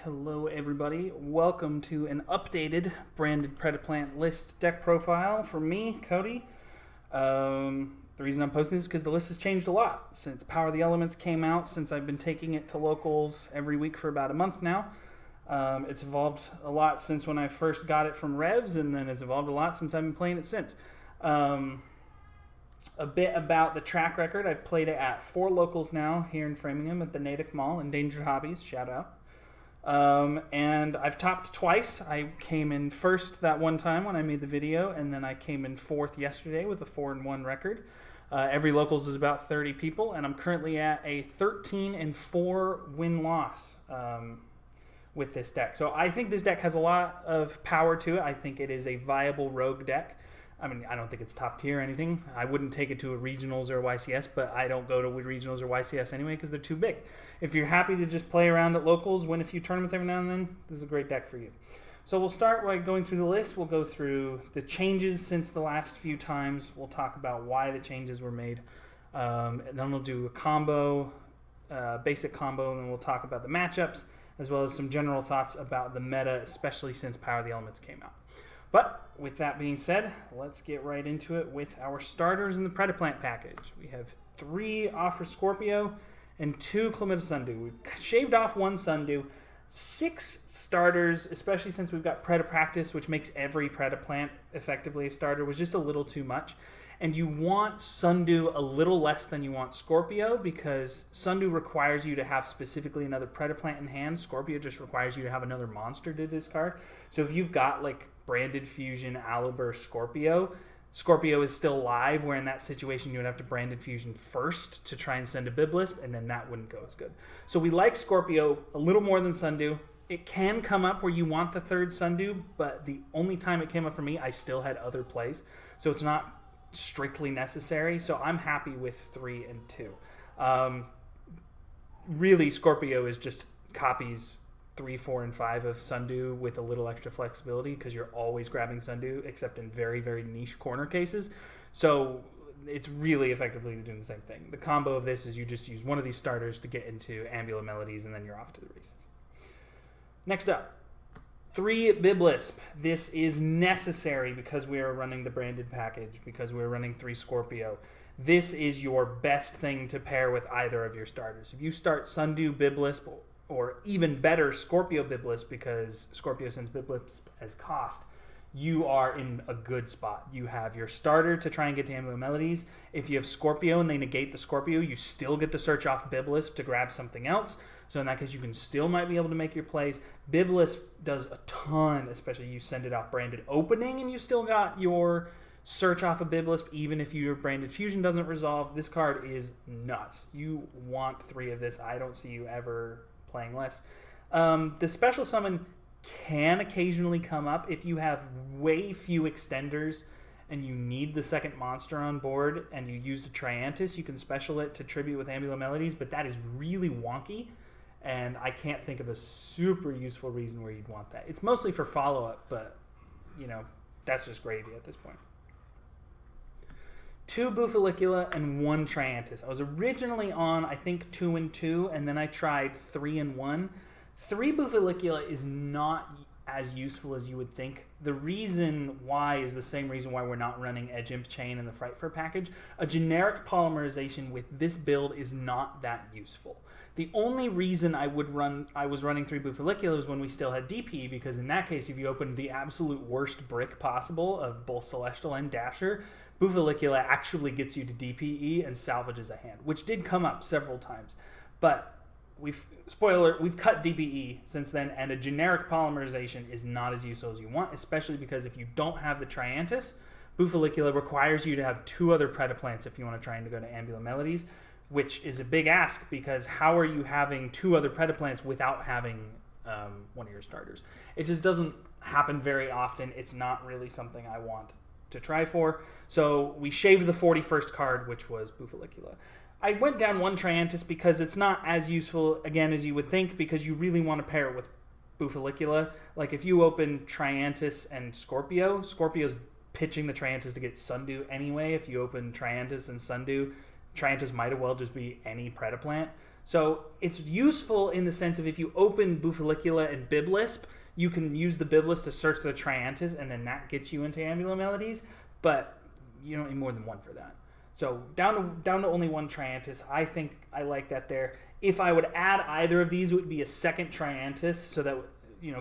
Hello everybody, welcome to an updated branded Predaplant list deck profile for me, Cody. The reason I'm posting this is because the list has changed a lot since Power of the Elements came out, since I've been taking it to locals every week for about a month now. It's evolved a lot since when I first got it from Revs, and then it's evolved a lot since I've been playing it since. A bit about the track record. I've played it at 4 locals now here in Framingham at the Natick Mall. Endangered Hobbies, shout out. And I've topped twice. I came in first that one time when I made the video, and then I came in fourth yesterday with a 4-1 record. Every locals is about 30 people, and I'm currently at a 13-4 win-loss with this deck. So I think this deck has a lot of power to it. I think it is a viable rogue deck. I mean, I don't think it's top tier or anything. I wouldn't take it to a regionals or a YCS, but I don't go to regionals or YCS anyway because they're too big. If you're happy to just play around at locals, win a few tournaments every now and then, this is a great deck for you. So we'll start by going through the list. We'll go through the changes since the last few times. We'll talk about why the changes were made. And then we'll do a combo, basic combo, and then we'll talk about the matchups, as well as some general thoughts about the meta, especially since Power of the Elements came out. But with that being said, let's get right into it with our starters in the Predaplant package. We have 3 Offer Scorpio and 2 Chlamydia Sundew. We've shaved off 1 Sundew. 6 starters, especially since we've got Predapractice, which makes every Predaplant effectively a starter, was just a little too much. And you want Sundew a little less than you want Scorpio, because Sundew requires you to have specifically another Predaplant in hand. Scorpio just requires you to have another monster to discard. So if you've got like Branded Fusion, Alubur, Scorpio is still live, where in that situation you would have to Branded Fusion first to try and send a Biblisp, and then that wouldn't go as good. So we like Scorpio a little more than Sundew. It can come up where you want the 3rd Sundew, but the only time it came up for me, I still had other plays. So it's not strictly necessary. So I'm happy with 3 and 2. Really, Scorpio is just copies 3, 4, and 5 of Sundew with a little extra flexibility, because you're always grabbing Sundew, except in very, very niche corner cases. So it's really effectively doing the same thing. The combo of this is you just use one of these starters to get into Ambula Melodies, and then you're off to the races. Next up, 3 Biblisp. This is necessary because we are running the branded package, because we're running 3 Scorpio. This is your best thing to pair with either of your starters. If you start Sundew Biblisp, or even better, Scorpio Biblisp, because Scorpio sends Biblisp as cost, you are in a good spot. You have your starter to try and get to Ambula Melodies. If you have Scorpio and they negate the Scorpio, you still get to search off Biblisp to grab something else. So in that case, you can still might be able to make your plays. Biblisp does a ton, especially you send it off Branded Opening and you still got your search off a Biblisp, even if your Branded Fusion doesn't resolve. This card is nuts. You want 3 of this. I don't see you ever playing less. The special summon can occasionally come up if you have way few extenders and you need the 2nd monster on board and you used a Triantis. You can special it to tribute with Ambula Melodies, but that is really wonky, and I can't think of a super useful reason where you'd want that. It's mostly for follow-up, but you know, that's just gravy at this point. 2 Buffalicula and 1 Triantis. I was originally on, I think, 2 and 2, and then I tried 3 and 1. 3 Buffalicula is not as useful as you would think. The reason why is the same reason why we're not running Edge Imp Chain in the Frightfur package. A generic polymerization with this build is not that useful. The only reason I was running 3 Buffalicula was when we still had DP, because in that case, if you opened the absolute worst brick possible of both Celestial and Dasher, Buffalicula actually gets you to DPE and salvages a hand, which did come up several times. But we've cut DPE since then, and a generic polymerization is not as useful as you want, especially because if you don't have the Triantis, Buffalicula requires you to have 2 other Predaplants if you want to try and go to Ambula Melodies, which is a big ask, because how are you having 2 other Predaplants without having one of your starters? It just doesn't happen very often. It's not really something I want to try for. So we shaved the 41st card, which was Buffalicula. I went down 1 Triantis because it's not as useful, again, as you would think, because you really want to pair it with Buffalicula. Like, if you open Triantis and Scorpio, Scorpio's pitching the Triantis to get Sundew anyway. If you open Triantis and Sundew, Triantis might as well just be any Predaplant. So it's useful in the sense of if you open Bufolicula and Biblisp, you can use the Biblisp to search the Triantis, and then that gets you into Ambulomelodies, but you don't need more than one for that. So down to only one Triantis. I think I like that there. If I would add either of these, it would be a second Triantis, so that,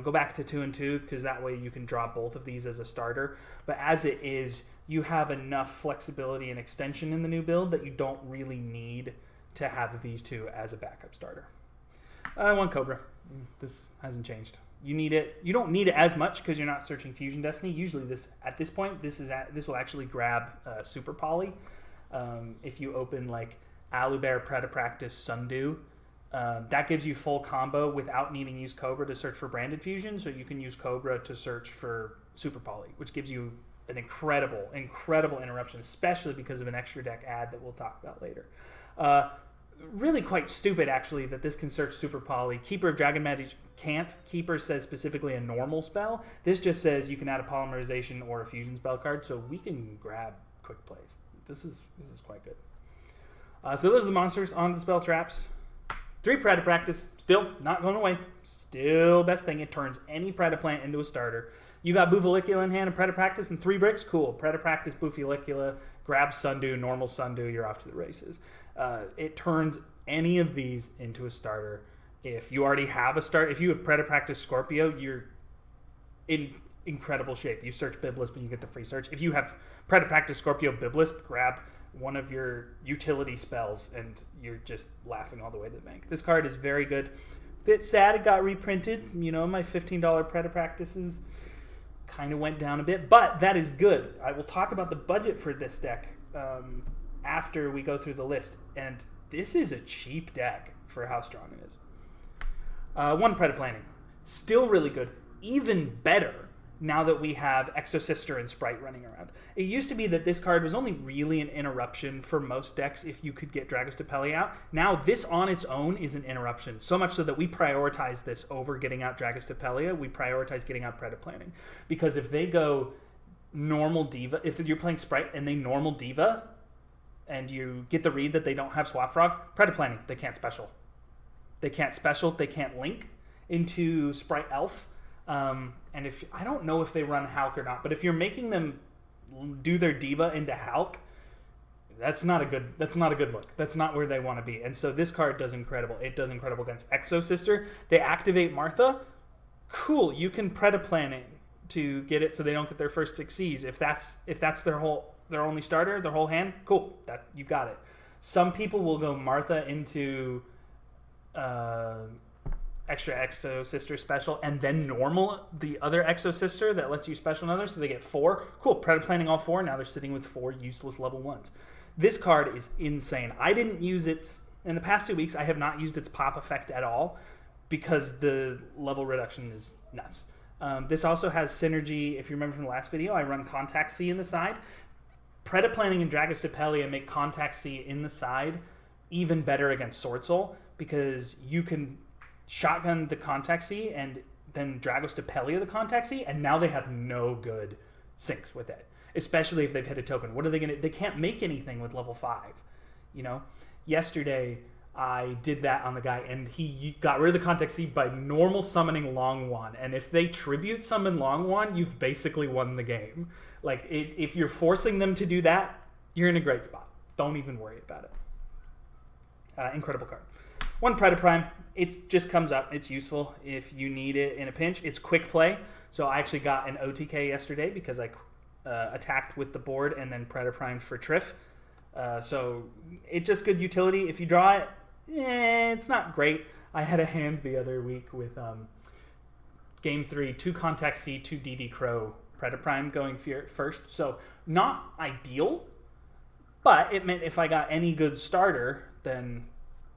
go back to 2 and 2, because that way you can draw both of these as a starter. But as it is, you have enough flexibility and extension in the new build that you don't really need to have these two as a backup starter. One Cobra. This hasn't changed. You need it. You don't need it as much because you're not searching Fusion Destiny. Usually, at this point, this will actually grab Super Poly. If you open like Alubear, Predapractus, Sundew, that gives you full combo without needing to use Cobra to search for Branded Fusion. So you can use Cobra to search for Super Poly, which gives you an incredible interruption, especially because of an extra deck ad that we'll talk about later. Really quite stupid, actually, that this can search Super Poly. Keeper of Dragon Magic can't. Keeper says specifically a normal spell. This just says you can add a Polymerization or a Fusion spell card, so we can grab quick plays. This is quite good. So those are the monsters. On to the spell traps. 3 Predapractus, still not going away. Still best thing. It turns any Predaplant into a starter. You got Bufolicula in hand and Predapractus and 3 bricks? Cool. Predapractus, Bufolicula, grab Sundew, normal Sundew, you're off to the races. It turns any of these into a starter. If you already have a start, if you have Predapractus Scorpio, you're in incredible shape. You search Biblisp and you get the free search. If you have Predapractus Scorpio Biblisp, grab one of your utility spells and you're just laughing all the way to the bank. This card is very good. Bit sad it got reprinted. My $15 Predapractuses kind of went down a bit, but that is good. I will talk about the budget for this deck after we go through the list, and this is a cheap deck for how strong it is. 1 Predaplanting, still really good, even better now that we have Exosister and Sprite running around. It used to be that this card was only really an interruption for most decks if you could get Dragostapeli out. Now this on its own is an interruption, so much so that we prioritize this over getting out Dragostapelia. We prioritize getting out Predaplanting, because if they go normal Diva, if you're playing Sprite and they normal Diva, and you get the read that they don't have Swap Frog, Predaplanting, they can't special. They can't link into Sprite Elf. And if I don't know if they run Hulk or not, but if you're making them do their Diva into Hulk, that's not a good look. That's not where they want to be. And so this card does incredible. It does incredible against Exosister. They activate Martha. Cool. You can Predaplanting to get it so they don't get their first Xyz. If that's their only starter, their whole hand, cool. That you got it. Some people will go Martha into extra Exosister special and then normal the other Exosister that lets you special another, so they get 4. Cool. Predaplanting all 4. Now they're sitting with 4 useless level 1s. This card is insane. I didn't use its in the past 2 weeks. I have not used its pop effect at all because the level reduction is nuts. This also has synergy. If you remember from the last video, I run Contact C in the side. Predaplanting and Dragostapelia make Contact C in the side even better against Sword Soul, because you can shotgun the Contact C and then Dragostapelia the Contact C, and now they have no good syncs with it, especially if they've hit a token. What are they going to... They can't make anything with level 5, Yesterday, I did that on the guy, and he got rid of the Contact C by normal summoning Longwan, and if they tribute summon Longwan, you've basically won the game. Like, if you're forcing them to do that, you're in a great spot. Don't even worry about it. Incredible card. 1 Predaprime. It just comes up. It's useful if you need it in a pinch. It's quick play. So I actually got an OTK yesterday because I attacked with the board and then Predaprimed for Triff. So it's just good utility. If you draw it, it's not great. I had a hand the other week with Game 3, 2 Contact C, 2 DD Crow Predaprime going first. So not ideal, but it meant if I got any good starter, then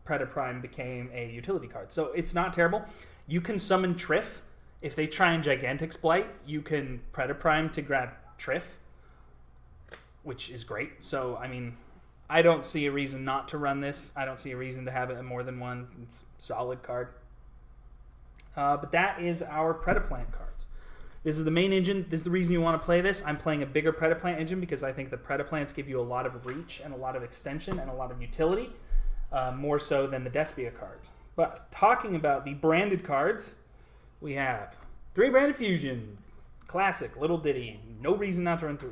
Predaprime became a utility card. So it's not terrible. You can summon Triff. If they try and Gigantic Blight, you can Predaprime to grab Triff, which is great. So, I mean, I don't see a reason not to run this. I don't see a reason to have it in more than one. It's a solid card. But that is our Predaplant cards. This is the main engine. This is the reason you want to play this. I'm playing a bigger Predaplant engine because I think the Predaplants give you a lot of reach and a lot of extension and a lot of utility. more so than the Despia cards. But talking about the branded cards, we have 3 branded fusion, classic, little ditty, no reason not to run 3.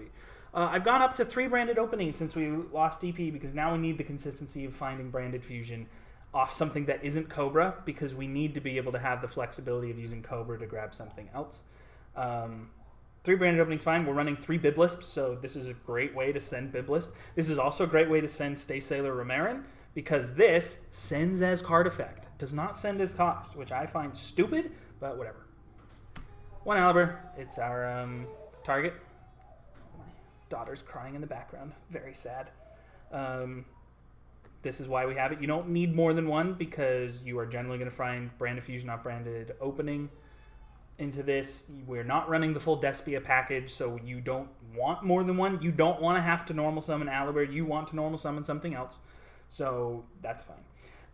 I've gone up to 3 branded openings since we lost DP because now we need the consistency of finding branded fusion off something that isn't Cobra because we need to be able to have the flexibility of using Cobra to grab something else. 3 branded openings fine. We're running 3 Biblisps, so this is a great way to send Biblisp. This is also a great way to send Stay Sailor Romarin because this sends as card effect, does not send as cost, which I find stupid, but whatever. 1 Aliber, it's our target. Daughter's crying in the background. Very sad. This is why we have it. You don't need more than 1 because you are generally going to find branded fusion, not branded opening into this. We're not running the full Despia package, so you don't want more than 1. You don't want to have to normal summon Aliber. You want to normal summon something else. So that's fine.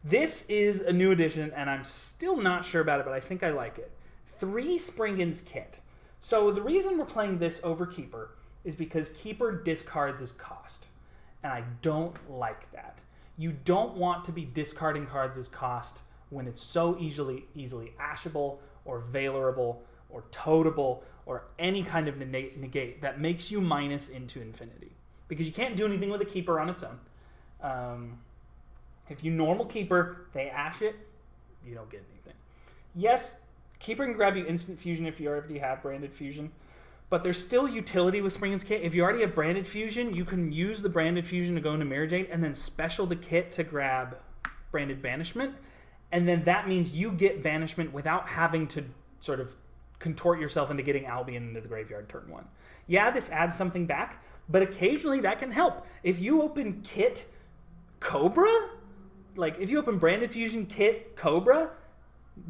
This is a new addition, and I'm still not sure about it, but I think I like it. 3 Springen's Kit. So the reason we're playing this over Keeper is because Keeper discards as cost. And I don't like that. You don't want to be discarding cards as cost when it's so easily ashable or veilable or toteable or any kind of negate that makes you minus into infinity. Because you can't do anything with a Keeper on its own. If you normal Keeper, they ash it, you don't get anything. Yes, Keeper can grab you instant fusion if you already have branded fusion. But there's still utility with Springen's Kit. If you already have branded fusion, you can use the branded fusion to go into Mirror Jade and then special the kit to grab branded banishment. And then that means you get banishment without having to sort of contort yourself into getting Albion into the graveyard turn 1. Yeah, this adds something back, but occasionally that can help. If you open Kit Cobra, like if you open branded fusion Kit Cobra,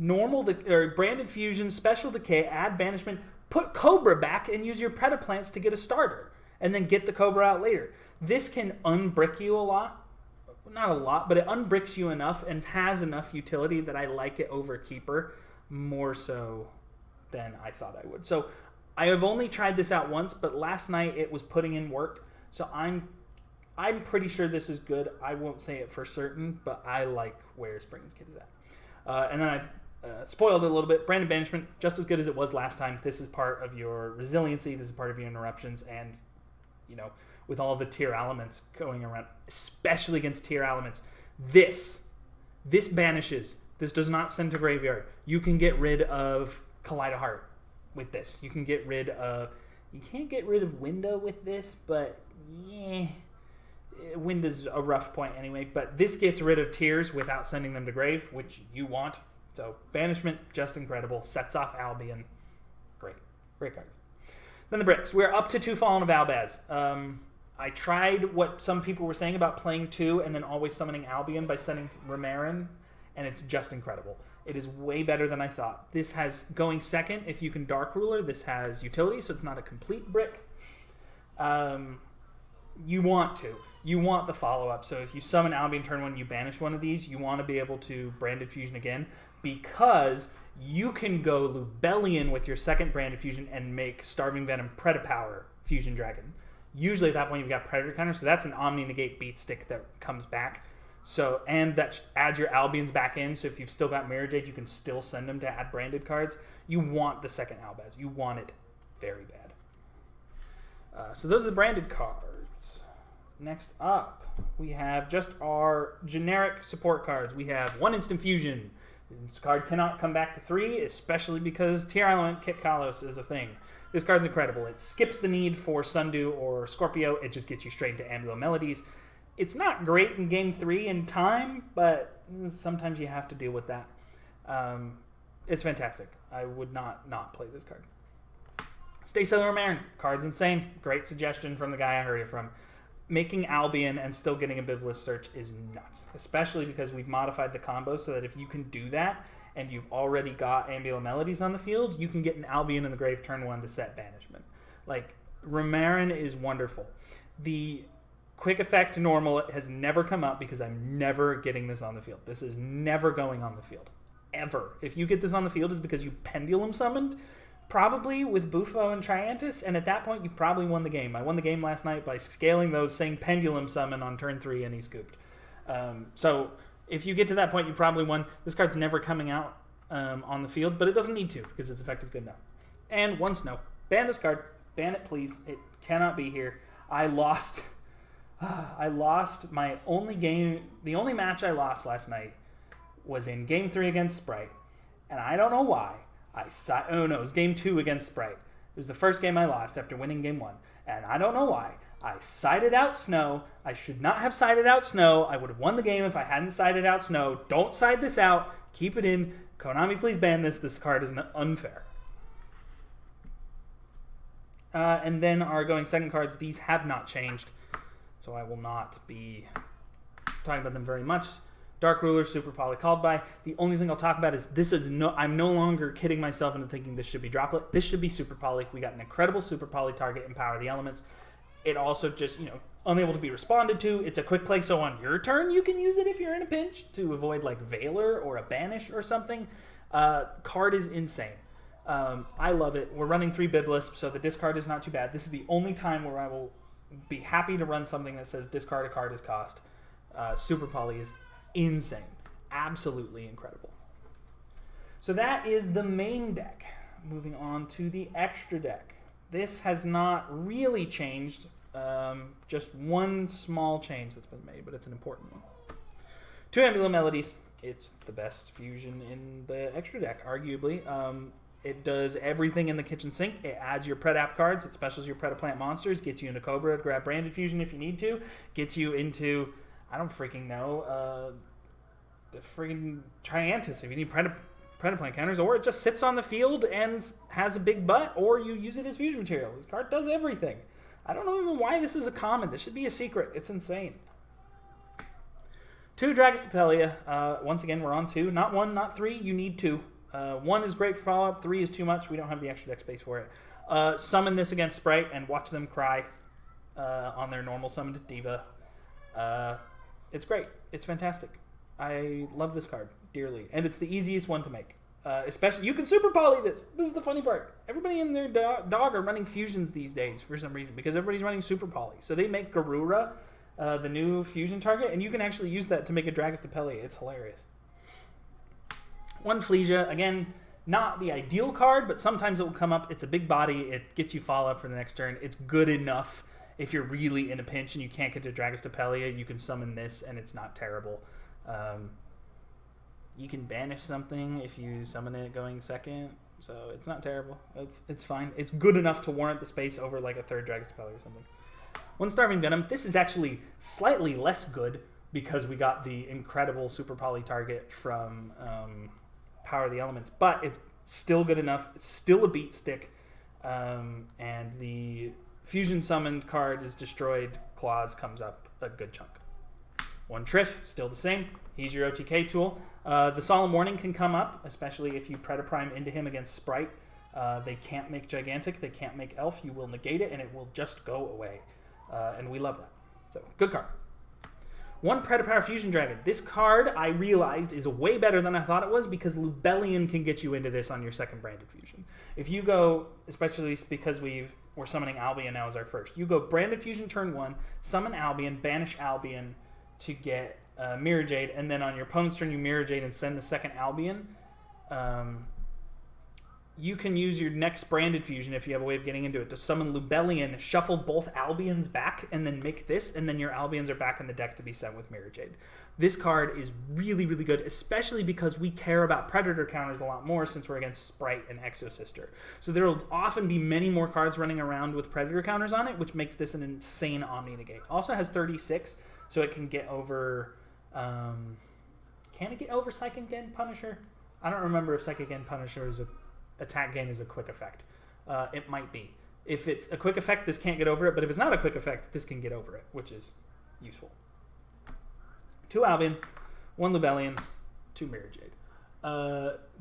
or branded fusion, special decay, add banishment, put Cobra back and use your Predaplants to get a starter, and then get the Cobra out later. This can unbrick you a lot. Not a lot, but it unbricks you enough and has enough utility that I like it over Keeper more so than I thought I would. So I have only tried this out once, but last night it was putting in work. So I'm pretty sure this is good. I won't say it for certain, but I like where Springen's Kit is at. And then I spoiled it a little bit. Branded Banishment, just as good as it was last time. This is part of your resiliency. This is part of your interruptions. And, you know, with all the tier elements going around, especially against tier elements, this banishes. This does not send to graveyard. You can get rid of Kaleido Heart with this. You can get rid of... You can't get rid of Window with this, but yeah... Window's a rough point anyway. But this gets rid of tiers without sending them to grave, which you want. So, Banishment, just incredible. Sets off Albion. Great. Great cards. Then the bricks. We're up to 2 Fallen of Albaz. I tried what some people were saying about playing 2 and then always summoning Albion by sending Romarin, and it's just incredible. It is way better than I thought. This has, going second, if you can Dark Ruler, this has utility, so it's not a complete brick. You want to. You want the follow-up. So if you summon Albion turn 1, you banish one of these, you want to be able to Branded Fusion again, because you can go Lubellion with your second Branded Fusion and make Starving Venom Predapower Fusion Dragon. Usually at that point you've got Predator counter, so that's an Omni Negate Beat Stick that comes back. So, and that adds your Albions back in, so if you've still got Mirror Jade, you can still send them to add branded cards. You want the second Albaz. You want it very bad. So those are the branded cards. Next up, we have just our generic support cards. We have 1 Instant Fusion. This card cannot come back to 3, especially because Tier Element Kit Kalos is a thing. This card's incredible. It skips the need for Sundew or Scorpio. It just gets you straight into Amulet Melodies. It's not great in Game 3 in time, but sometimes you have to deal with that. It's fantastic. I would not play this card. Stay Sailor Marin. Card's insane. Great suggestion from the guy I heard it from. Making Albion and still getting a Biblis search is nuts, especially because we've modified the combo so that if you can do that and you've already got Amulet Melodies on the field, you can get an Albion in the grave turn 1 to set banishment. Like, Romarin is wonderful. The quick effect to normal has never come up because I'm never getting this on the field. This is never going on the field. Ever. If you get this on the field, it's because you Pendulum summoned, probably with Bufo and Triantis, and at that point you probably won the game. I won the game last night by scaling those, saying Pendulum summon on turn 3, and he scooped. So if you get to that point, you probably won. This card's never coming out on the field, but it doesn't need to because its effect is good enough. And 1 snow. Ban this card. Ban it, please. It cannot be here. I lost my only game. The only match I lost last night was in Game 3 against Sprite. And I don't know why. It was Game 2 against Sprite. It was the first game I lost after winning Game 1. And I don't know why. I sided out Snow. I should not have sided out Snow. I would have won the game if I hadn't sided out Snow. Don't side this out. Keep it in. Konami, please ban this. This card is unfair. And then our going second cards, these have not changed, so I will not be talking about them very much. Dark Ruler, Super Poly, Called By. The only thing I'll talk about is I'm no longer kidding myself into thinking this should be Droplet. This should be Super Poly. We got an incredible Super Poly target in Power of the Elements. It also just, unable to be responded to. It's a quick play, so on your turn, you can use it if you're in a pinch to avoid like Veiler or a Banish or something. Card is insane. I love it. We're running 3 Biblisp, so the discard is not too bad. This is the only time where I will be happy to run something that says discard a card as cost. Super Poly is insane. Absolutely incredible. So that is the main deck. Moving on to the extra deck. This has not really changed. Just one small change that's been made, but it's an important one. 2 Amulet Melodies. It's the best fusion in the extra deck, arguably. It does everything in the kitchen sink. It adds your Predap cards. It specials your Predaplant monsters. Gets you into Cobra to grab Branded Fusion if you need to. Gets you into, I don't freaking know, the freaking Triantis if you need Predaplant counters. Or it just sits on the field and has a big butt. Or you use it as fusion material. This card does everything. I don't know even why this is a common. This should be a secret. It's insane. 2 Dragostapelia. Once again, we're on 2. Not 1, not 3. You need 2. 1 is great for follow-up. 3 is too much. We don't have the extra deck space for it. Summon this against Sprite and watch them cry on their normal summoned Diva. It's great. It's fantastic. I love this card dearly. And it's the easiest one to make. Especially, you can Super Poly this. This is the funny part. Everybody and their dog are running fusions these days for some reason because everybody's running Super Poly. So they make Garura the new fusion target, and you can actually use that to make a Dragostapelia. It's hilarious. 1 Flesia, again, not the ideal card, but sometimes it will come up. It's a big body. It gets you follow-up for the next turn. It's good enough if you're really in a pinch and you can't get to Dragostapelia. You can summon this, and it's not terrible. You can banish something if you summon it going second, so it's not terrible. It's fine. It's good enough to warrant the space over like a 3rd Dragostapelia or something. 1 Starving Venom. This is actually slightly less good because we got the incredible Super Poly target from Power of the Elements, but it's still good enough. It's still a beat stick, and the fusion summoned card is destroyed. Claws comes up a good chunk. 1 Triff, still the same. He's your OTK tool. The Solemn Warning can come up, especially if you Predaprime into him against Sprite. They can't make Gigantic. They can't make Elf. You will negate it, and it will just go away. And we love that. So, good card. 1 Predapower Fusion Dragon. This card, I realized, is way better than I thought it was because Lubellion can get you into this on your second Branded Fusion. If you go, especially because we're summoning Albion now as our first, you go Branded Fusion turn 1, summon Albion, banish Albion to get Mirror Jade, and then on your opponent's turn you Mirror Jade and send the second Albion. You can use your next Branded Fusion, if you have a way of getting into it, to summon Lubellion, shuffle both Albions back, and then make this, and then your Albions are back in the deck to be sent with Mirror Jade. This card is really, really good, especially because we care about Predator counters a lot more since we're against Sprite and Exosister. So there will often be many more cards running around with Predator counters on it, which makes this an insane Omni Negate. Also has 36, so it can get over... can it get over Psychic End Punisher? I don't remember if Psychic End Punisher is a attack gain is a quick effect. It might be. If it's a quick effect, this can't get over it, but if it's not a quick effect, this can get over it, which is useful. 2 Albion, 1 Lubellion, 2 Mirror Jade.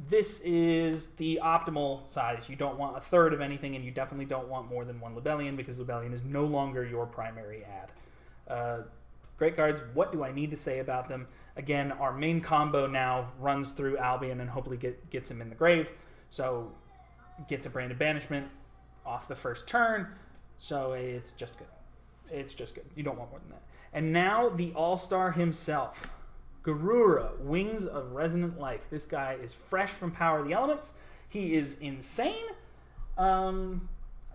This is the optimal size. You don't want a third of anything, and you definitely don't want more than 1 Lubellion because Lubellion is no longer your primary ad. Great cards. What do I need to say about them? Again, our main combo now runs through Albion and hopefully gets him in the grave. So, gets a Branded Banishment off the first turn. So, it's just good. It's just good. You don't want more than that. And now the all-star himself, Garura, Wings of Resonant Life. This guy is fresh from Power of the Elements. He is insane. I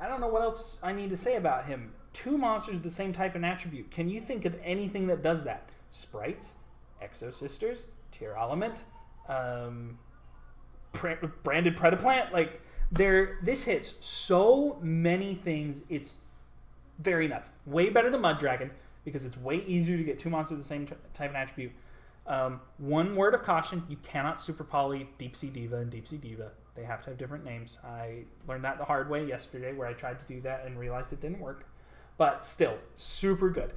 don't know what else I need to say about him. 2 monsters with the same type and attribute. Can you think of anything that does that? Sprites, Exo Sisters, Tier Element, branded Predaplant. Like, this hits so many things. It's very nuts. Way better than Mud Dragon because it's way easier to get 2 monsters with the same type and attribute. One word of caution: you cannot super poly Deep Sea Diva and Deep Sea Diva. They have to have different names. I learned that the hard way yesterday, where I tried to do that and realized it didn't work. But still, super good.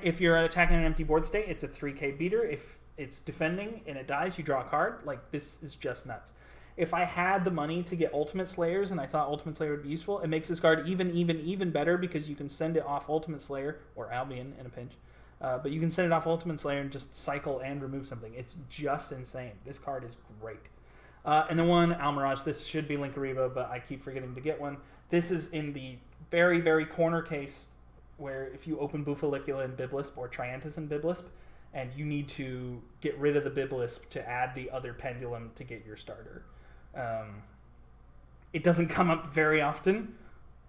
If you're attacking an empty board state, it's a 3k beater. If it's defending and it dies, you draw a card. Like, this is just nuts. If I had the money to get Ultimate Slayers and I thought Ultimate Slayer would be useful, it makes this card even better because you can send it off Ultimate Slayer or Albion in a pinch. But you can send it off Ultimate Slayer and just cycle and remove something. It's just insane. This card is great. And the one, Almirage, this should be Linkariba, but I keep forgetting to get one. This is in the very, very corner case where if you open Bufalicula and Biblisp or Triantis and Biblisp, and you need to get rid of the Biblisp to add the other Pendulum to get your starter. It doesn't come up very often,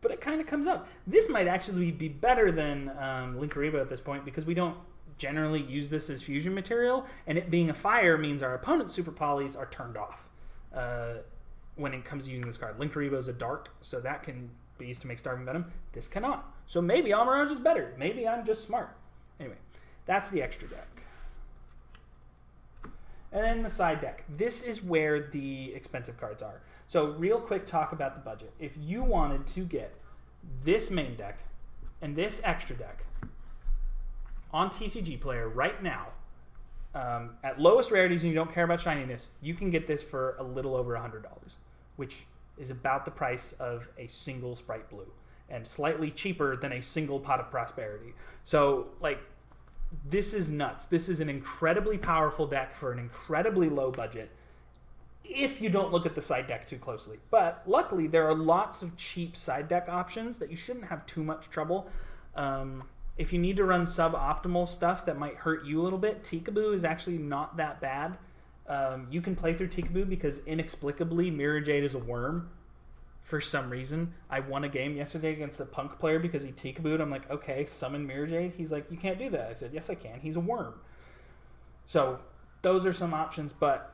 but it kind of comes up. This might actually be better than Linkariba at this point because we don't generally use this as fusion material, and it being a fire means our opponent's super polys are turned off when it comes to using this card. Linkariba is a dark, so that can be used to make Starving Venom. This cannot. So maybe Almirage is better. Maybe I'm just smart. Anyway, that's the extra deck. And then the side deck. This is where the expensive cards are. So real quick talk about the budget. If you wanted to get this main deck and this extra deck on TCG Player right now, at lowest rarities and you don't care about shininess, you can get this for a little over $100, which is about the price of a single Sprite Blue and slightly cheaper than a single Pot of Prosperity. So, like, this is nuts. This is an incredibly powerful deck for an incredibly low budget if you don't look at the side deck too closely. But luckily, there are lots of cheap side deck options that you shouldn't have too much trouble. If you need to run suboptimal stuff that might hurt you a little bit, Tikaboo is actually not that bad. You can play through Tikaboo because inexplicably Mirror Jade is a worm for some reason. I won a game yesterday against a punk player because he Tikabooed. I'm like, okay, summon Mirror Jade. He's like, you can't do that. I said, yes, I can. He's a worm. So those are some options, but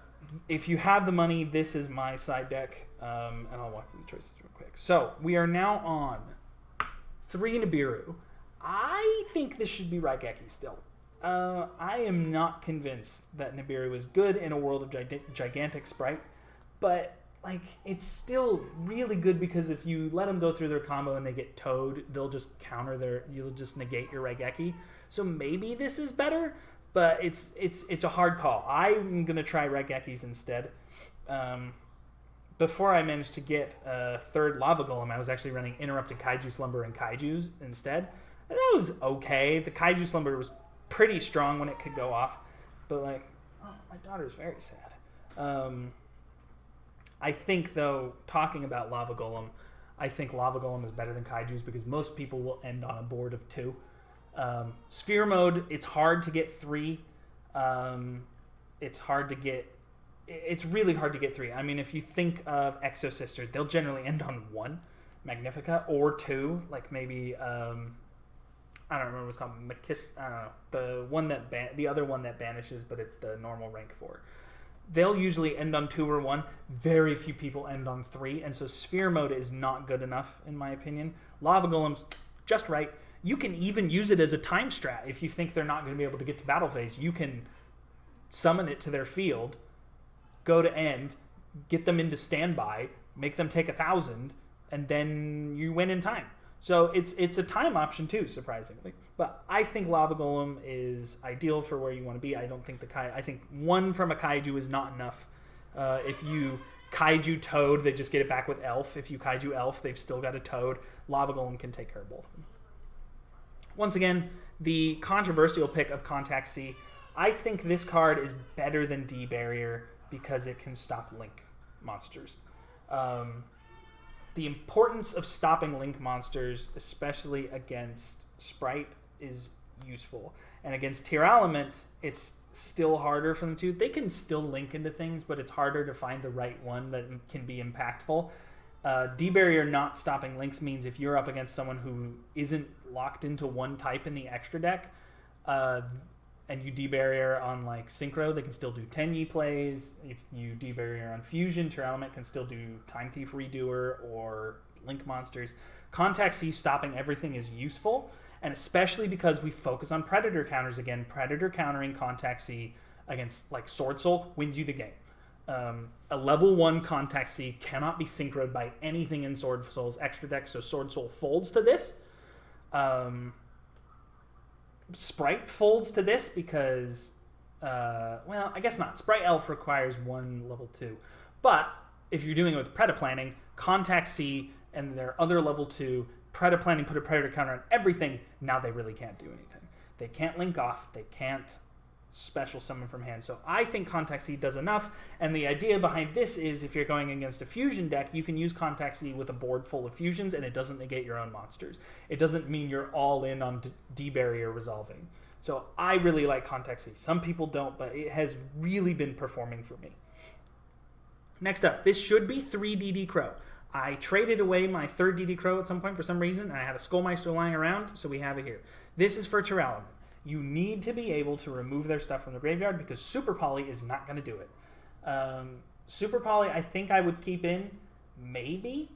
if you have the money, this is my side deck, and I'll walk through the choices real quick. So we are now on 3 Nibiru. I think this should be Raigeki still. I am not convinced that Nibiru is good in a world of gigantic Sprite, but like, it's still really good because if you let them go through their combo and they get towed, they'll just you'll just negate your Raigeki. So maybe this is better, but it's a hard call. I'm gonna try Raigekis instead. Before I managed to get a third Lava Golem, I was actually running Interrupted Kaiju Slumber and Kaijus instead. And that was okay. The Kaiju Slumber was pretty strong when it could go off. But, like, oh, my daughter's very sad. I think, though, talking about Lava Golem, I think Lava Golem is better than Kaijus because most people will end on a board of 2. Sphere Mode, it's hard to get 3. It's really hard to get 3. I mean, if you think of Exo Sister, they'll generally end on 1 Magnifica or 2, like maybe I don't remember what it's called, I don't know, the other one that banishes, but it's the normal rank 4. They'll usually end on 2 or 1. Very few people end on 3, and so Sphere Mode is not good enough in my opinion. Lava Golem's just right. You can even use it as a time strat. If you think they're not going to be able to get to battle phase, you can summon it to their field, go to end, get them into standby, make them take 1,000, and then you win in time. So it's a time option too, surprisingly. But I think Lava Golem is ideal for where you want to be. I don't think I think 1 from a Kaiju is not enough. If you Kaiju Toad, they just get it back with Elf. If you Kaiju Elf, they've still got a Toad. Lava Golem can take care of both of them. Once again, the controversial pick of Contact C. I think this card is better than D-Barrier because it can stop Link monsters. The importance of stopping Link monsters, especially against Sprite, is useful. And against Tearlament, it's still harder for them to. They can still link into things, but it's harder to find the right one that can be impactful. D-Barrier not stopping links means if you're up against someone who isn't locked into one type in the extra deck, and you D-Barrier on like Synchro, they can still do 10 plays. If you D-Barrier on Fusion, Tearlament can still do Time Thief Redoer or Link Monsters. Contact C stopping everything is useful, and especially because we focus on Predator counters again. Predator countering Contact C against like Sword Soul wins you the game. A level 1 Contact C cannot be synchroed by anything in Sword Soul's extra deck, so Sword Soul folds to this. Sprite folds to this because, well, I guess not. Sprite Elf requires 1 level 2. But if you're doing it with Predaplanting, Contact C and their other level 2, Predaplanting put a Predator counter on everything, now they really can't do anything. They can't link off, they can't special summon from hand. So I think Contact C does enough, and the idea behind this is if you're going against a fusion deck, you can use Contact C with a board full of fusions, and it doesn't negate your own monsters. It doesn't mean you're all in on D-Barrier resolving. So I really like Contact C. Some people don't, but it has really been performing for me. Next up, this should be 3 DD Crow. I traded away my 3rd DD Crow at some point for some reason, and I had a Skullmeister lying around, so we have it here. This is for Tearlament. You need to be able to remove their stuff from the graveyard because Super Poly is not going to do it. Super Poly, I think I would keep in, maybe,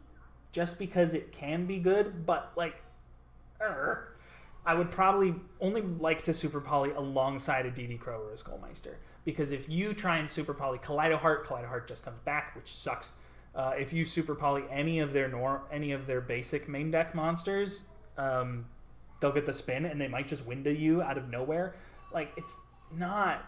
just because it can be good, but, like, I would probably only like to Super Poly alongside a DD Crow or a Skullmeister, because if you try and Super Poly Kaleido Heart just comes back, which sucks. If you Super Poly any of their basic main deck monsters, they'll get the spin and they might just window you out of nowhere. Like, it's not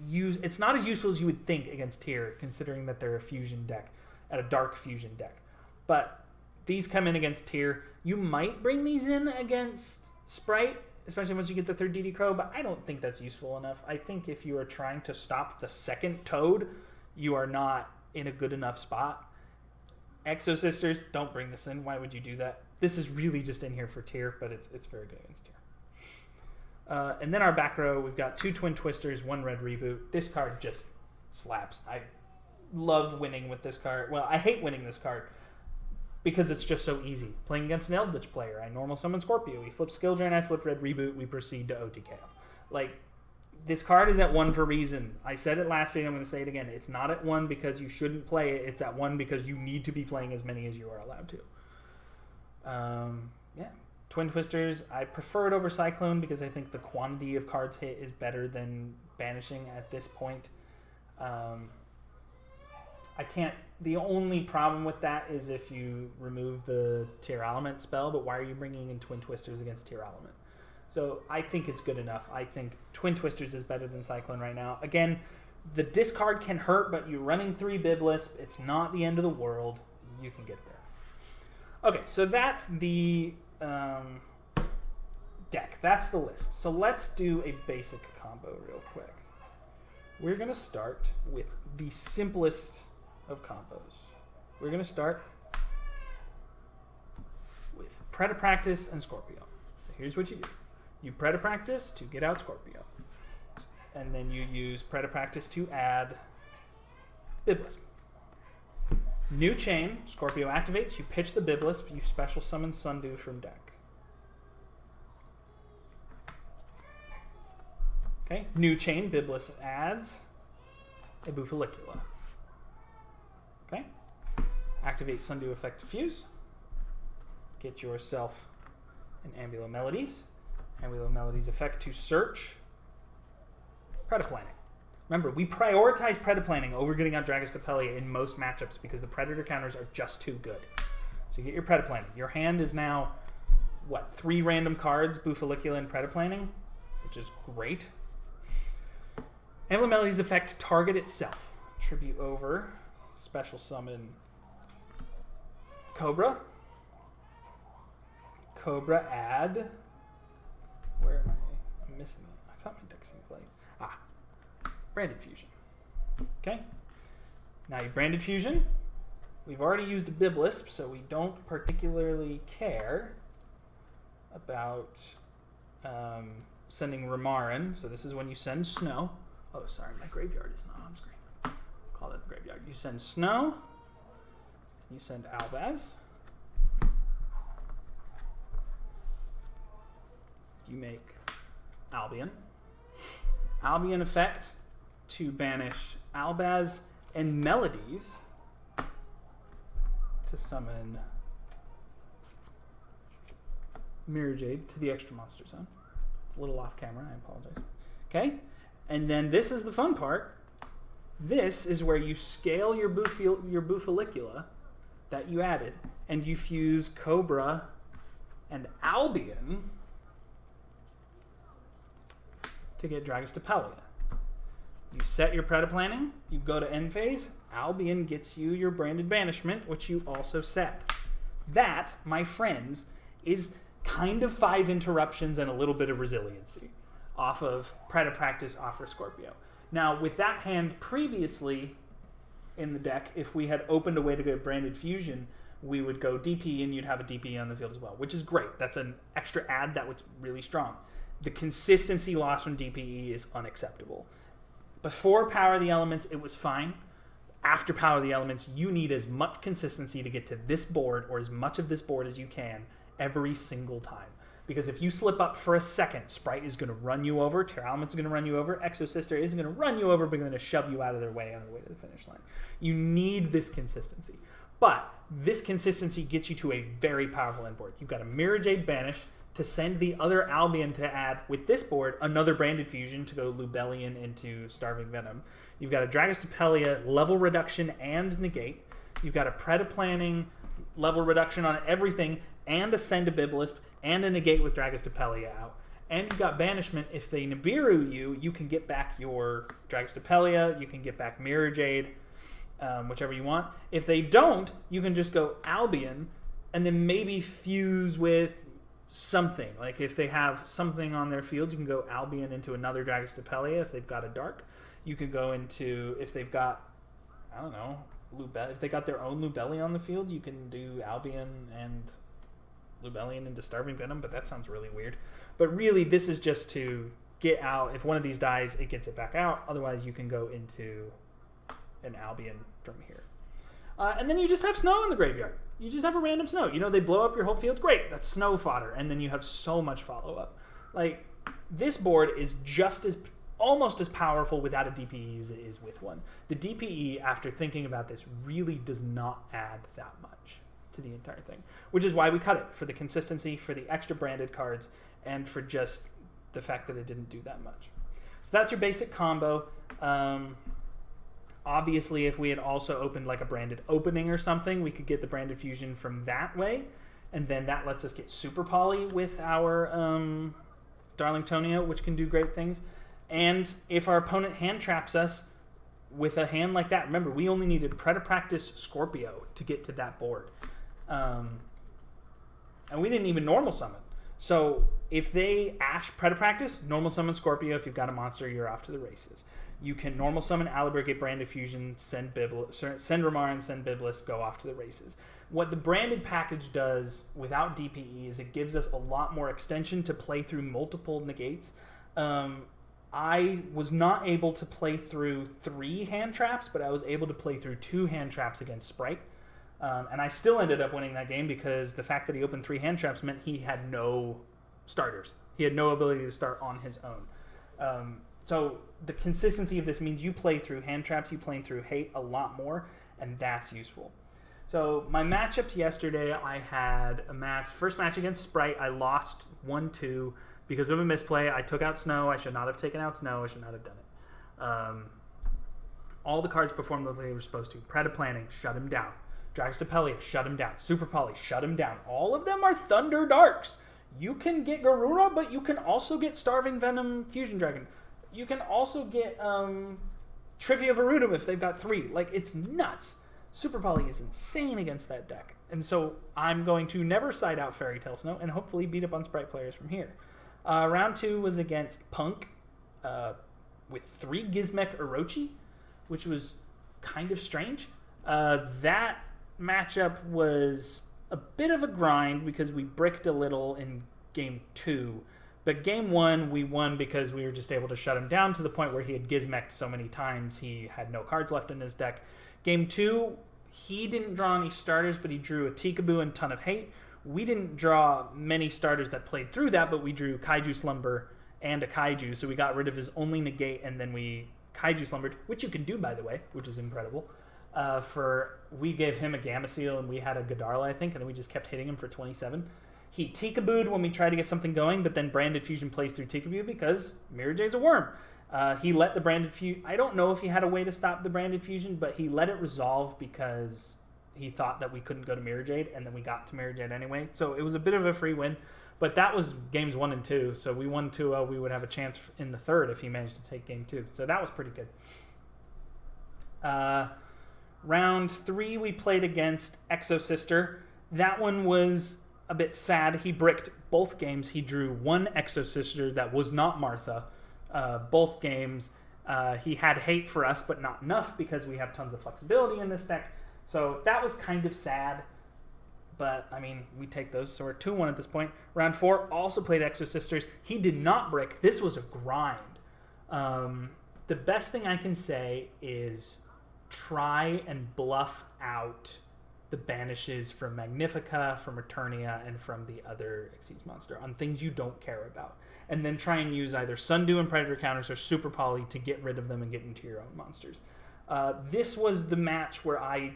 as useful as you would think against Tier, considering that they're a fusion deck, a dark fusion deck. But these come in against Tier. You might bring these in against Sprite, especially once you get the 3rd DD Crow, but I don't think that's useful enough. I think if you are trying to stop the 2nd Toad, you are not in a good enough spot. Exo Sisters, don't bring this in. Why would you do that? This is really just in here for Tier, but it's very good against Tier. And then our back row, we've got 2 Twin Twisters, 1 Red Reboot. This card just slaps. I love winning with this card. Well, I hate winning this card because it's just so easy. Playing against an Eldritch player, I normal summon Scorpio. He flips Skill Drain, I flip Red Reboot, we proceed to OTK. Like, this card is at 1 for a reason. I said it last video, I'm going to say it again. It's not at 1 because you shouldn't play it. It's at 1 because you need to be playing as many as you are allowed to. Yeah. Twin Twisters, I prefer it over Cyclone because I think the quantity of cards hit is better than Banishing at this point. The only problem with that is if you remove the Tearlament spell, but why are you bringing in Twin Twisters against Tearlament? So I think it's good enough. I think Twin Twisters is better than Cyclone right now. Again, the discard can hurt, but you're running 3 Biblisp. It's not the end of the world. You can get there. Okay, so that's the deck. That's the list. So let's do a basic combo real quick. We're going to start with the simplest of combos. We're going to start with Predapractice and Scorpio. So here's what you do. You Predapractice to get out Scorpio. And then you use Predapractice to add Biblisp. New chain, Scorpio activates, you pitch the Biblisp, you special summon Sundew from deck. Okay, new chain, Biblisp adds a Bufalicula. Okay, activate Sundew effect Diffuse. Get yourself an Ambulo Melodies. Ambulo Melodies effect to search Predaplanting. Remember, we prioritize Predaplanting over getting out Dragus Capelia in most matchups because the Predator counters are just too good. So you get your Predaplanting. Your hand is now, 3 random cards, Bufalicula and Predaplanting, which is great. Ambulo Melodies effect target itself. Tribute over, special summon Cobra. Cobra add. Where am I? I'm missing it. I thought my deck's in play. Branded Fusion. Okay. Now you Branded Fusion. We've already used a Biblisp, so we don't particularly care about sending Remarin. So this is when you send Snow. Oh, sorry, my graveyard is not on screen. Call that the graveyard. You send Snow. You send Albaz. You make Albion. Albion effect to banish Albaz and Melodies to summon Mirror Jade to the extra monster zone. It's a little off camera, I apologize. Okay, and then this is the fun part. This is where you scale your Buffalicula that you added, and you fuse Cobra and Albion to get Dragostapelia. You set your Predaplanting, you go to end phase, Albion gets you your Branded Banishment, which you also set. That, my friends, is kind of 5 interruptions and a little bit of resiliency off of Predapractice, off for Scorpio. Now, with that hand previously in the deck, if we had opened a way to go Branded Fusion, we would go DP and you'd have a DP on the field as well, which is great. That's an extra add that was really strong. The consistency loss from DPE is unacceptable. Before Power of the Elements, it was fine. After Power of the Elements, you need as much consistency to get to this board, or as much of this board as you can, every single time. Because if you slip up for a second, Sprite is going to run you over, Terra Element's going to run you over, Exo Sister isn't going to run you over, but going to shove you out of their way on the way to the finish line. You need this consistency. But this consistency gets you to a very powerful end board. You've got a Mirror Jade Banish to send the other Albion to add, with this board, another Branded Fusion to go Lubellion into Starving Venom. You've got a Dragostapelia level reduction and negate. You've got a Predaplanting level reduction on everything, and a Send a Biblisp, and a negate with Dragostapelia out. And you've got Banishment. If they Nibiru you, you can get back your Dragostapelia, you can get back Mirror Jade, whichever you want. If they don't, you can just go Albion, and then maybe fuse with something. Like if they have something on their field, you can go Albion into another Dragostapelia if they've got a dark. You can go into, if they've got, I don't know, if they got their own Lubellion on the field, you can do Albion and Lubellion into Starving Venom, but that sounds really weird. But really, this is just to get out. If one of these dies, it gets it back out. Otherwise, you can go into an Albion from here. And then you just have Snow in the graveyard. You just have a random Snow. You know, they blow up your whole field. Great, that's Snow fodder. And then you have so much follow-up. Like, this board is just as, almost as powerful without a DPE as it is with one. The DPE, after thinking about this, really does not add that much to the entire thing. Which is why we cut it, for the consistency, for the extra branded cards, and for just the fact that it didn't do that much. So that's your basic combo. Obviously, if we had also opened like a branded opening or something, we could get the branded fusion from that way, and then that lets us get super poly with our Darlingtonia, which can do great things. And if our opponent hand traps us with a hand like that, remember, we only needed Predapractice Scorpio to get to that board. And we didn't even normal summon. So if they Ash Predapractice, normal summon Scorpio. If you've got a monster, you're off to the races. You can normal summon Alibur, get Branded Fusion, send Ramar, and send Biblis, go off to the races. What the branded package does without DPE is it gives us a lot more extension to play through multiple negates. I was not able to play through 3 hand traps, but I was able to play through 2 hand traps against Sprite. And I still ended up winning that game because the fact that he opened 3 hand traps meant he had no starters. He had no ability to start on his own. So the consistency of this means you play through hand traps, you play through hate a lot more, and that's useful. So my matchups yesterday, I had a match, first match against Sprite, I lost 1-2 because of a misplay. I took out Snow. I should not have taken out Snow. I should not have done it. All the cards performed the way they were supposed to. Predaplanting, shut him down. Dragostapelia, shut him down. Super Poly, shut him down. All of them are Thunder Darks. You can get Garura, but you can also get Starving Venom Fusion Dragon. You can also get Trivia Varudum if they've got 3. Like, it's nuts. Super Poly is insane against that deck. And so I'm going to never side out Fairy Tail Snow and hopefully beat up on Sprite players from here. Round 2 was against Punk with 3 Gizmek Orochi, which was kind of strange. That matchup was a bit of a grind because we bricked a little in game 2, But game 1, we won because we were just able to shut him down to the point where he had Gizmek'd so many times he had no cards left in his deck. Game 2, he didn't draw any starters, but he drew a Tikaboo and Ton of Hate. We didn't draw many starters that played through that, but we drew Kaiju Slumber and a Kaiju, so we got rid of his only negate, and then we Kaiju Slumbered, which you can do, by the way, which is incredible. We gave him a Gamma Seal, and we had a Godarla, I think, and then we just kept hitting him for 27. He Tikabooed when we tried to get something going, but then Branded Fusion plays through Tikaboo because Mirror Jade's a worm. He let the Branded Fusion... I don't know if he had a way to stop the Branded Fusion, but he let it resolve because he thought that we couldn't go to Mirror Jade, and then we got to Mirror Jade anyway. So it was a bit of a free win, but that was games 1 and 2. So we won 2-0. We would have a chance in the third if he managed to take game 2. So that was pretty good. Round 3, we played against Exo Sister. That one was a bit sad. He bricked both games. He drew one Exo Sister that was not Martha. Both games. He had hate for us, but not enough because we have tons of flexibility in this deck. So that was kind of sad. But, I mean, we take those. So we're 2-1 at this point. Round 4, also played Exo Sisters. He did not brick. This was a grind. The best thing I can say is try and bluff out the banishes from Magnifica, from Eternia, and from the other Xyz monster on things you don't care about. And then try and use either Sundew and Predator counters or Super Poly to get rid of them and get into your own monsters. This was the match where I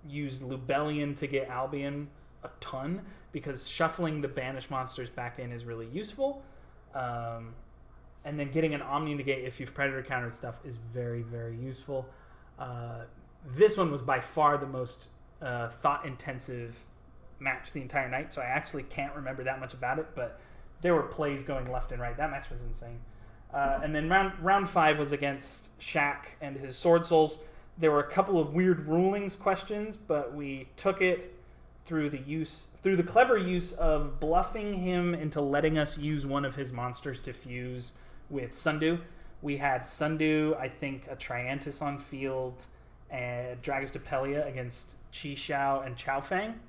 used Lubellion to get Albion a ton, because shuffling the banished monsters back in is really useful. And then getting an Omni Negate if you've Predator countered stuff is very, very useful. This one was by far the most thought-intensive match the entire night, so I actually can't remember that much about it, but there were plays going left and right. That match was insane. And then round 5 was against Shaq and his Sword Souls. There were a couple of weird rulings questions, but we took it through the clever use of bluffing him into letting us use one of his monsters to fuse with Sundew. We had Sundew, I think, a Triantis on field, and Dragostapelia against Chi Xiao and Chao Fang.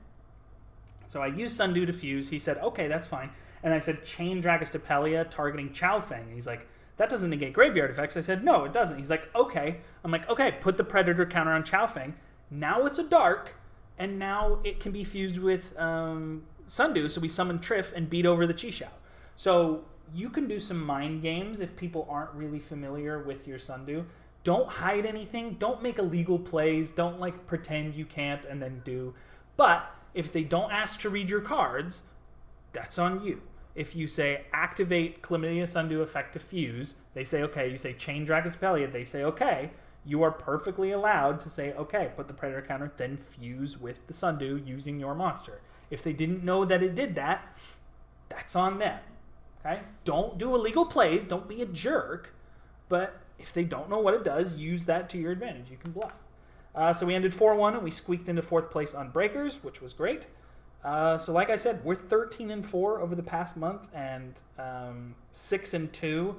So I used Sundew to fuse. He said, okay, that's fine. And I said, chain Dragostapelia targeting Chao Fang. And he's like, that doesn't negate graveyard effects. I said, no, it doesn't. He's like, okay. I'm like, okay, put the Predator counter on Chao Fang. Now it's a dark, and now it can be fused with Sundew. So we summon Triff and beat over the Chi Xiao. So you can do some mind games if people aren't really familiar with your Sundew. Don't hide anything. Don't make illegal plays. Don't like pretend you can't and then do. But if they don't ask to read your cards, that's on you. If you say activate Chlamydia Sundew effect to fuse, they say okay. You say chain Dragostapelia, they say okay. You are perfectly allowed to say okay, put the Predator counter, then fuse with the Sundew using your monster. If they didn't know that it did that, that's on them. Okay? Don't do illegal plays. Don't be a jerk. But if they don't know what it does, use that to your advantage. You can bluff. So we ended 4-1, and we squeaked into 4th place on Breakers, which was great. So like I said, we're 13-4 over the past month, and 6-2.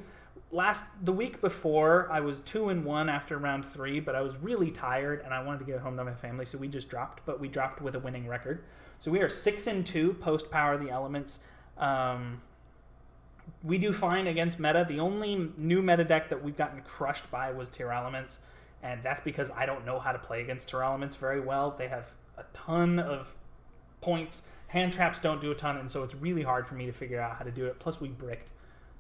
The week before, I was 2-1 after round 3, but I was really tired, and I wanted to get home to my family, so we just dropped. But we dropped with a winning record. So we are 6-2 post Power of the Elements. We do fine against meta. The only new meta deck that we've gotten crushed by was Tear-Elements, and that's because I don't know how to play against Tear-Elements very well. They have a ton of points. Hand traps don't do a ton, and so it's really hard for me to figure out how to do it. Plus, we bricked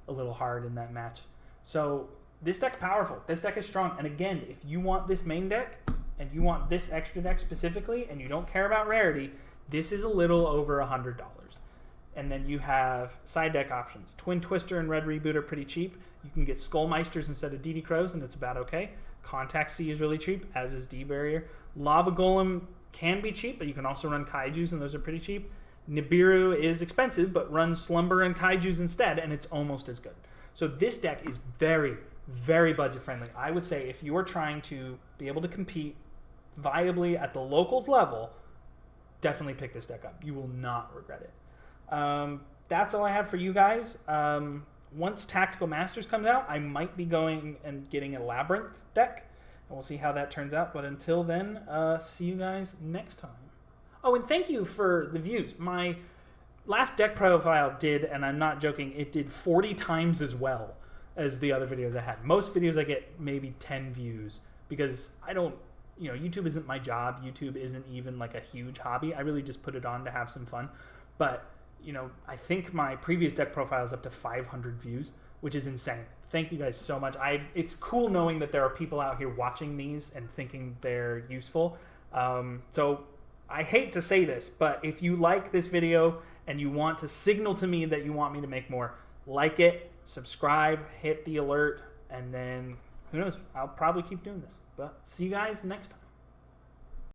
a little hard in that match. So this deck's powerful. This deck is strong. And again, if you want this main deck, and you want this extra deck specifically, and you don't care about rarity, this is a little over $100. And then you have side deck options. Twin Twister and Red Reboot are pretty cheap. You can get Skullmeisters instead of DD Crows, and it's about okay. Contact C is really cheap, as is D-Barrier. Lava Golem can be cheap, but you can also run Kaijus, and those are pretty cheap. Nibiru is expensive, but run Slumber and Kaijus instead, and it's almost as good. So this deck is very, very budget-friendly. I would say if you are trying to be able to compete viably at the locals level, definitely pick this deck up. You will not regret it. That's all I have for you guys. Once Tactical Masters comes out, I might be going and getting a Labyrinth deck, and we'll see how that turns out. But until then, see you guys next time. Oh, and thank you for the views. My last deck profile did, and I'm not joking, it did 40 times as well as the other videos I had. Most videos I get maybe 10 views because I don't, YouTube isn't my job. YouTube isn't even like a huge hobby. I really just put it on to have some fun. But, I think my previous deck profile is up to 500 views, which is insane. Thank you guys so much. It's cool knowing that there are people out here watching these and thinking they're useful. So I hate to say this, but if you like this video and you want to signal to me that you want me to make more, like it, subscribe, hit the alert, and then who knows, I'll probably keep doing this. But see you guys next time.